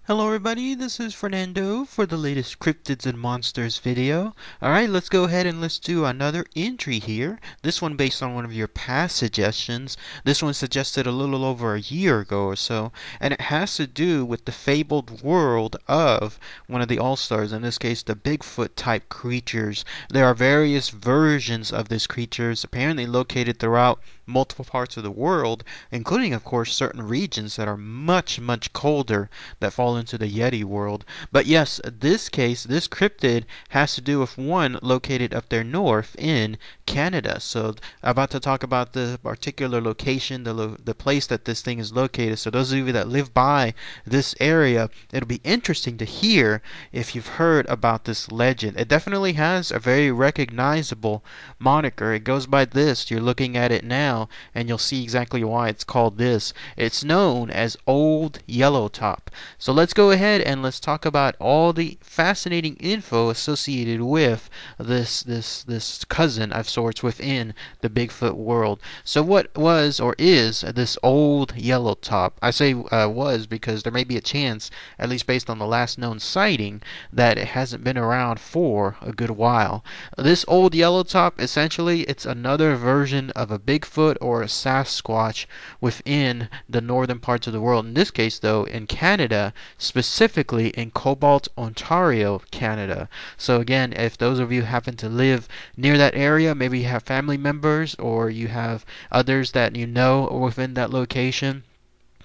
Hello everybody, this is Fernando for the latest Cryptids and Monsters video. Alright, let's go ahead and let's do another entry here. This one based on one of your past suggestions. This one suggested a little over a year ago or so, and it has to do with the fabled world of one of the All-Stars, in this case the Bigfoot type creatures. There are various versions of these creatures apparently located throughout multiple parts of the world, including of course certain regions that are much colder that fall into the Yeti world. But yes, this case, this cryptid has to do with one located up there north in Canada. So I'm about to talk about the particular location, the place that this thing is located. So those of you that live by this area, it'll be interesting to hear if you've heard about this legend. It definitely has a very recognizable moniker. It goes by this. You're looking at it now, and you'll see exactly why it's called this. It's known as Old Yellowtop. So let's go ahead and let's talk about all the fascinating info associated with this cousin of sorts within the Bigfoot world. So what was or is this Old Yellowtop? I say was because there may be a chance, at least based on the last known sighting, that it hasn't been around for a good while. This Old Yellowtop, essentially, it's another version of a Bigfoot or a Sasquatch within the northern parts of the world. In this case, though, in Canada, specifically in Cobalt, Ontario, Canada. So again, if those of you happen to live near that area, maybe you have family members or you have others that you know within that location,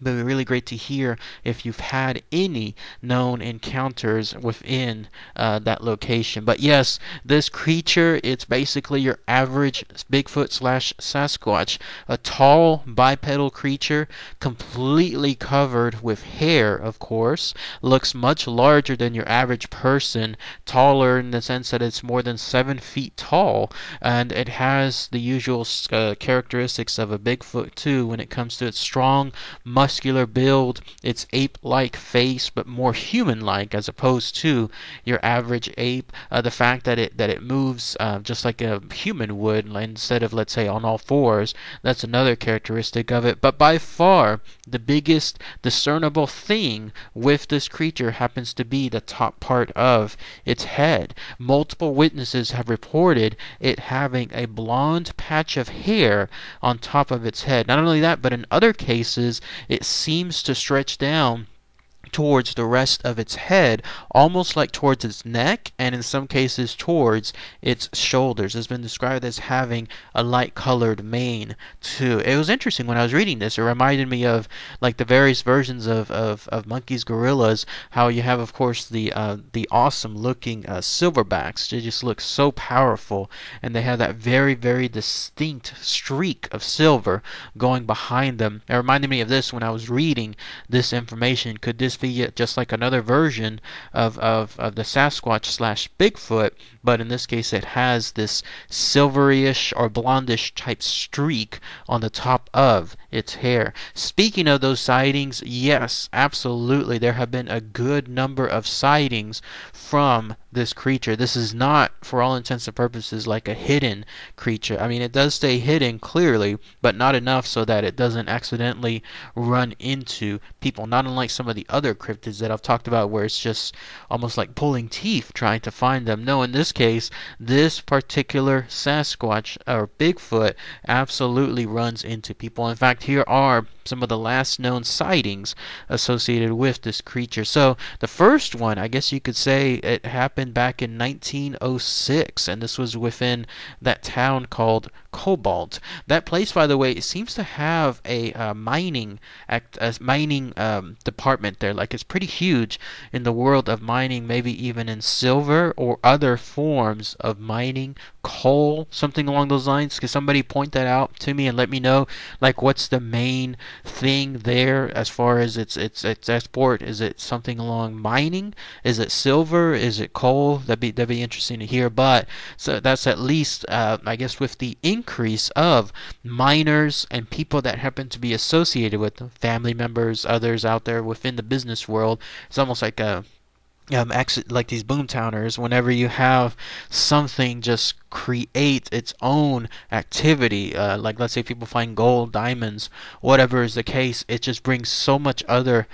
but it'd be really great to hear if you've had any known encounters within that location. But yes, this creature, it's basically your average Bigfoot slash Sasquatch. A tall bipedal creature, completely covered with hair, of course. Looks much larger than your average person. Taller in the sense that it's more than 7 feet tall. And it has the usual characteristics of a Bigfoot too when it comes to its strong, muscular build, its ape-like face, but more human-like as opposed to your average ape. The fact that it moves just like a human would instead of, let's say, on all fours, that's another characteristic of it. But by far, the biggest discernible thing with this creature happens to be the top part of its head. Multiple witnesses have reported it having a blonde patch of hair on top of its head. Not only that, but in other cases, it seems to stretch down towards the rest of its head, almost like towards its neck, and in some cases towards its shoulders. It's been described as having a light colored mane too. It was interesting when I was reading this. It reminded me of like the various versions of monkeys, gorillas, how you have of course the awesome looking silverbacks. They just look so powerful, and they have that very distinct streak of silver going behind them. It reminded me of this when I was reading this information. Could this be just like another version of the Sasquatch slash Bigfoot, but in this case it has this silveryish or blondish type streak on the top of its hair. Speaking of those sightings, yes, absolutely, there have been a good number of sightings from this creature. This is not, for all intents and purposes, like a hidden creature. I mean, it does stay hidden clearly, but not enough so that it doesn't accidentally run into people. Not unlike some of the other cryptids that I've talked about where it's just almost like pulling teeth trying to find them. No, in this case, this particular Sasquatch or Bigfoot absolutely runs into people. In fact, here are some of the last known sightings associated with this creature. So the first one, I guess you could say, it happened back in 1906, and this was within that town called Cobalt. That place, by the way, seems to have a mining department there. Like, it's pretty huge in the world of mining, maybe even in silver or other forms of mining, coal, something along those lines. Could somebody point that out to me and let me know, like, what's the main thing there as far as its export? Is it something along mining? Is it silver? Is it coal? That'd be interesting to hear. But so that's at least I guess with the increase of miners and people that happen to be associated with them, family members, others out there within the business world, it's almost like like these boomtowners. Whenever you have something just create its own activity. Like let's say people find gold, diamonds, whatever is the case, it just brings so much other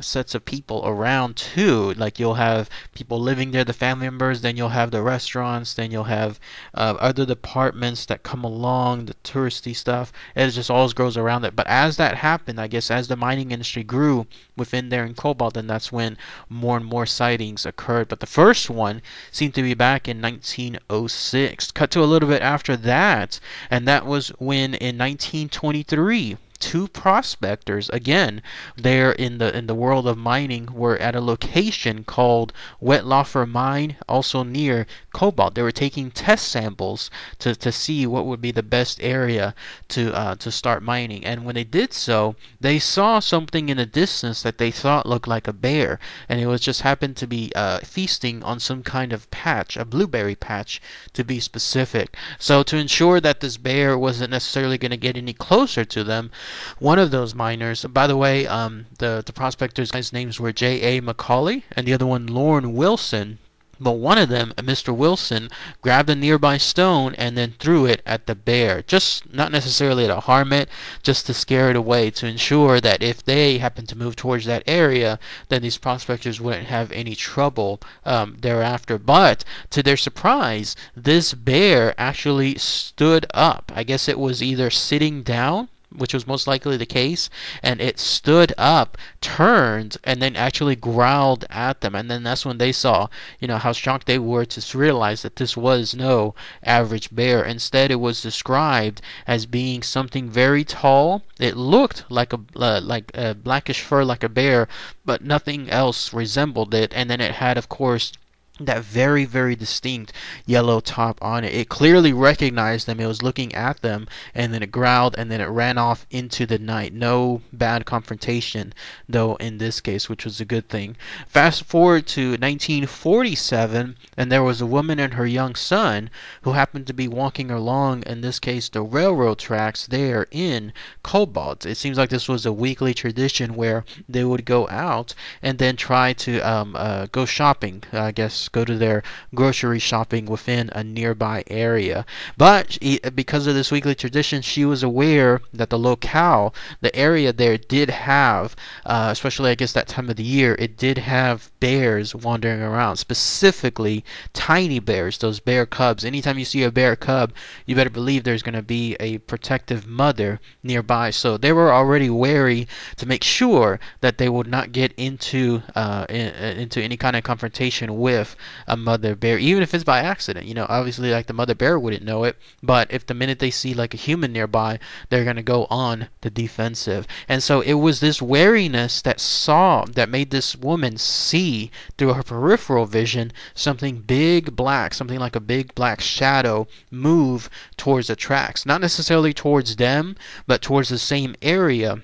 sets of people around too. Like you'll have people living there, the family members, then you'll have the restaurants, then you'll have other departments that come along, the touristy stuff. It just always grows around it. But as that happened, I guess as the mining industry grew within there in Cobalt, then that's when more and more sightings occurred. But the first one seemed to be back in 1906. Cut to a little bit after that, and that was when in 1923 two prospectors, again there in the world of mining, were at a location called Wettlaufer Mine, also near Cobalt. They were taking test samples to see what would be the best area to start mining. And when they did so, they saw something in the distance that they thought looked like a bear, and it was just happened to be feasting on some kind of patch, a blueberry patch to be specific. So to ensure that this bear wasn't necessarily going to get any closer to them, one of those miners, by the way, the prospectors' guys' names were J.A. Macaulay and the other one Lorne Wilson. But one of them, Mr. Wilson, grabbed a nearby stone and then threw it at the bear. Just not necessarily to harm it, just to scare it away, to ensure that if they happened to move towards that area, then these prospectors wouldn't have any trouble thereafter. But to their surprise, this bear actually stood up. I guess it was either sitting down, which was most likely the case, and it stood up, turned, and then actually growled at them. And then that's when they saw, how shocked they were to realize that this was no average bear. Instead, it was described as being something very tall. It looked like a blackish fur, like a bear, but nothing else resembled it. And then it had, of course, that very, very distinct yellow top on it. It clearly recognized them. It was looking at them, and then it growled, and then it ran off into the night. No bad confrontation, though, in this case, which was a good thing. Fast forward to 1947, and there was a woman and her young son who happened to be walking along, in this case, the railroad tracks there in Cobalt. It seems like this was a weekly tradition where they would go out and then try to go shopping, I guess, go to their grocery shopping within a nearby area. But because of this weekly tradition, she was aware that the locale, the area there, did have, especially I guess that time of the year, it did have bears wandering around, specifically tiny bears, those bear cubs. Anytime you see a bear cub, you better believe there's going to be a protective mother nearby. So they were already wary to make sure that they would not get into any kind of confrontation with a mother bear, even if it's by accident. Obviously, like, the mother bear wouldn't know it, but if the minute they see like a human nearby, they're going to go on the defensive. And so it was this wariness that made this woman see through her peripheral vision something big black, something like a big black shadow move towards the tracks, not necessarily towards them, but towards the same area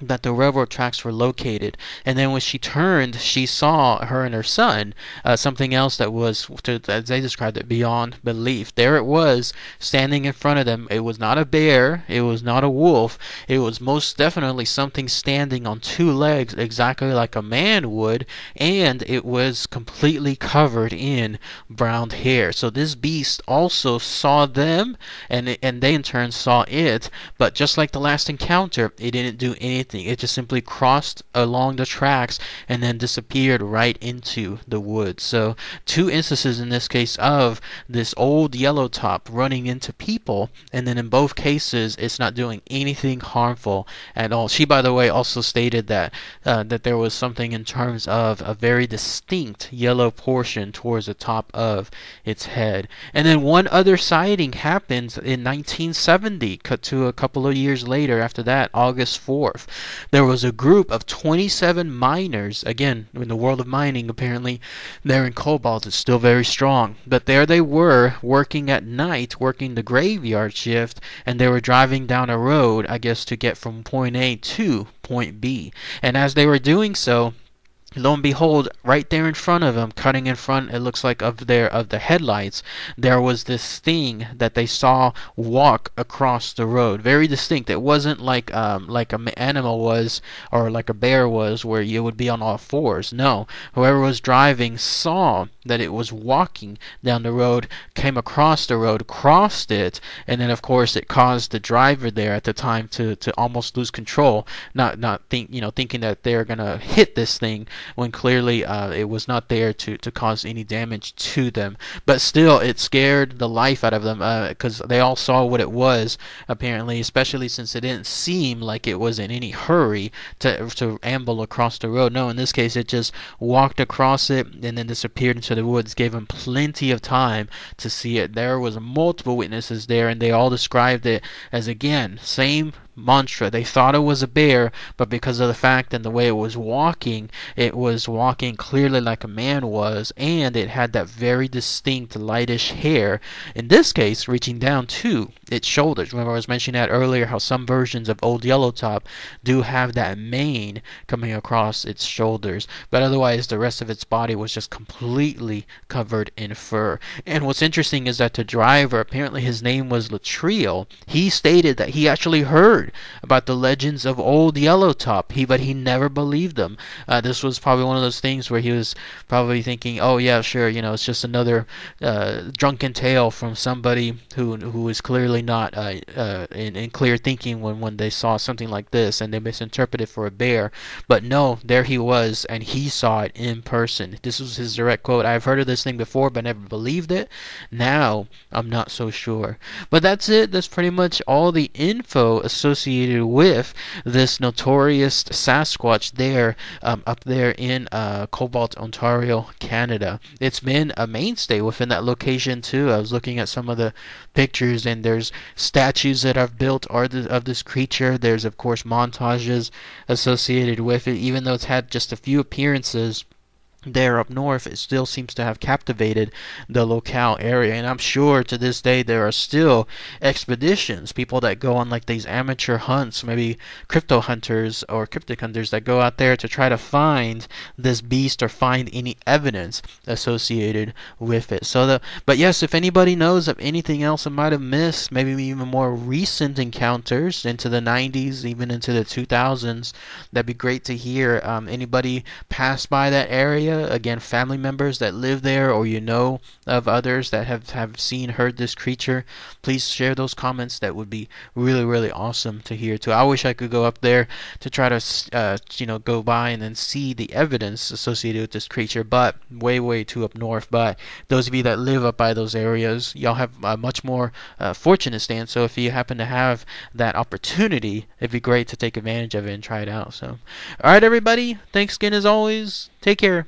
that the railroad tracks were located. And then when she turned, she saw her and her son, something else that was, as they described it, beyond belief. There it was, standing in front of them. It was not a bear, it was not a wolf, it was most definitely something standing on two legs, exactly like a man would, and it was completely covered in brown hair. So this beast also saw them, and they in turn saw it, but just like the last encounter, it didn't do anything. It just simply crossed along the tracks and then disappeared right into the woods. So two instances in this case of this old yellow top running into people, and then in both cases it's not doing anything harmful at all. She, by the way, also stated that there was something in terms of a very distinct yellow portion towards the top of its head. And then one other sighting happened in 1970, cut to a couple of years later after that, August 4th. There was a group of 27 miners, again, in the world of mining, apparently, there in Cobalt, it's still very strong, but there they were, working at night, working the graveyard shift, and they were driving down a road, I guess, to get from point A to point B. And as they were doing so, lo and behold, right there in front of them, cutting in front, it looks like of the headlights, there was this thing that they saw walk across the road. Very distinct. It wasn't like an animal was, or like a bear was, where you would be on all fours. No, whoever was driving saw that it was walking down the road, came across the road, crossed it, and then of course it caused the driver there at the time to almost lose control, thinking that they're gonna hit this thing when clearly it was not there to cause any damage to them. But still, it scared the life out of them because they all saw what it was, apparently, especially since it didn't seem like it was in any hurry to amble across the road. No, in this case, it just walked across it and then disappeared into the woods. Gave them plenty of time to see it. There was multiple witnesses there, and they all described it as, again, same mantra. They thought it was a bear, but because of the fact and the way it was walking clearly like a man was, and it had that very distinct lightish hair, in this case reaching down to its shoulders. Remember I was mentioning that earlier, how some versions of Old Yellowtop do have that mane coming across its shoulders, but otherwise the rest of its body was just completely covered in fur. And what's interesting is that the driver, apparently his name was Latrell, he stated that he actually heard about the legends of Old Yellowtop, but he never believed them. This was probably one of those things where he was probably thinking, oh yeah, sure, it's just another drunken tale from somebody who is clearly not in clear thinking when they saw something like this and they misinterpreted for a bear. But no, there he was, and he saw it in person. This was his direct quote. I've heard of this thing before but never believed it. Now I'm not so sure. But that's it. That's pretty much all the info associated with this notorious Sasquatch there up there in Cobalt, Ontario, Canada. It's been a mainstay within that location too. I was looking at some of the pictures, and there's statues that are built of this creature. There's of course montages associated with it. Even though it's had just a few appearances there up north, it still seems to have captivated the locale area. And I'm sure to this day there are still expeditions, people that go on like these amateur hunts, maybe crypto hunters or cryptic hunters, that go out there to try to find this beast or find any evidence associated with it. But yes, if anybody knows of anything else I might have missed, maybe even more recent encounters into the 90s, even into the 2000s, that'd be great to hear. Anybody passed by that area? Again, family members that live there, or of others that have seen, heard this creature, please share those comments. That would be really, really awesome to hear too. I wish I could go up there to try to go by and then see the evidence associated with this creature, but way too up north. But those of you that live up by those areas, y'all have a much more fortunate stance. So if you happen to have that opportunity, it'd be great to take advantage of it and try it out. So alright everybody, thanks again as always. Take care.